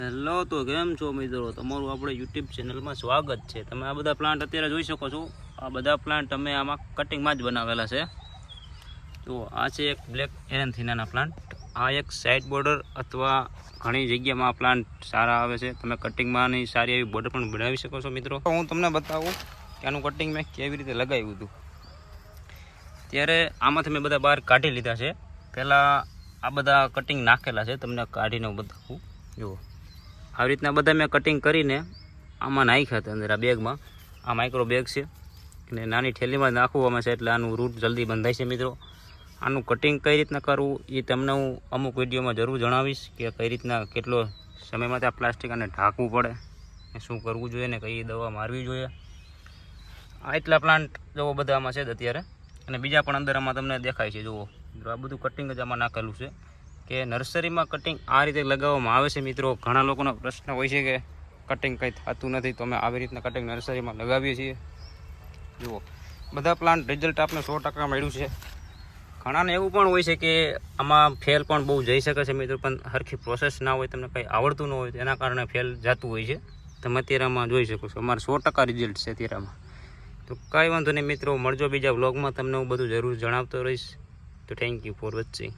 Hello, તો કેમ છો મિત્રો? તમારું આપણે યુટ્યુબ ચેનલમાં સ્વાગત છે. તમે આ બધા પ્લાન્ટ અત્યારે જોઈ શકો છો. આ બધા પ્લાન્ટ અમે આમાં કટિંગમાં જ બનાવેલા છે. તો આ છે એક બ્લેક એરેન્થીનાના પ્લાન્ટ. આ એક સાઇડ બોર્ડર અથવા ઘણી જગ્યામાં આ પ્લાન્ટ સારા આવે છે. તમે કટિંગમાં સારી એવી બોર્ડર પણ બનાવી શકો છો મિત્રો. હું તમને બતાવું કે આનું કટિંગ મેં કેવી રીતે લગાવ્યું હતું. ત્યારે આમાંથી મેં બધા બહાર કાઢી લીધા છે. પહેલાં આ બધા કટિંગ નાખેલા છે, તમને કાઢીને બતાવું. જુઓ, આવી રીતના બધા મેં કટિંગ કરીને આમાં નાખ્યા હતા અંદર આ બેગમાં. આ માઇક્રો બેગ છે અને નાની થેલીમાં નાખવામાં છે, એટલે આનું રૂટ જલ્દી બંધાય છે મિત્રો. આનું કટિંગ કઈ રીતના કરવું એ તમને હું અમુક વિડીયોમાં જરૂર જણાવીશ કે કઈ રીતના કેટલો સમયમાં આ પ્લાસ્ટિક આને ઢાંકવું પડે, શું કરવું જોઈએ ને કઈ દવા મારવી જોઈએ. આ એટલા પ્લાન્ટ જુઓ બધા આમાં છે જ અત્યારે, અને બીજા પણ અંદર આમાં તમને દેખાય છે. જુઓ, આ બધું કટિંગ જ આમાં નાખેલું છે કે નર્સરીમાં કટિંગ આ રીતે લગાવવામાં આવે છે મિત્રો. ઘણા લોકોનો પ્રશ્ન હોય છે કે કટિંગ કંઈ થતું નથી, તો અમે આવી રીતના કટિંગ નર્સરીમાં લગાવીએ છીએ. જુઓ, બધા પ્લાન્ટ રિઝલ્ટ આપણે 100% મળ્યું છે. ઘણાને એવું પણ હોય છે કે આમાં ફેલ પણ બહુ જઈ શકે છે મિત્રો, પણ સરખી પ્રોસેસ ના હોય, તમને કંઈ આવડતું ન હોય, એના કારણે ફેલ જતું હોય છે. તમે અત્યારે આમાં જોઈ શકો છો, અમારે 100% રિઝલ્ટ છે અત્યારે આમાં. તો કાંઈ વાંધો નહીં મિત્રો, મળજો બીજા વ્લોગમાં. તમને હું બધું જરૂર જણાવતો રહીશ. તો થેન્ક યુ ફોર વોચિંગ.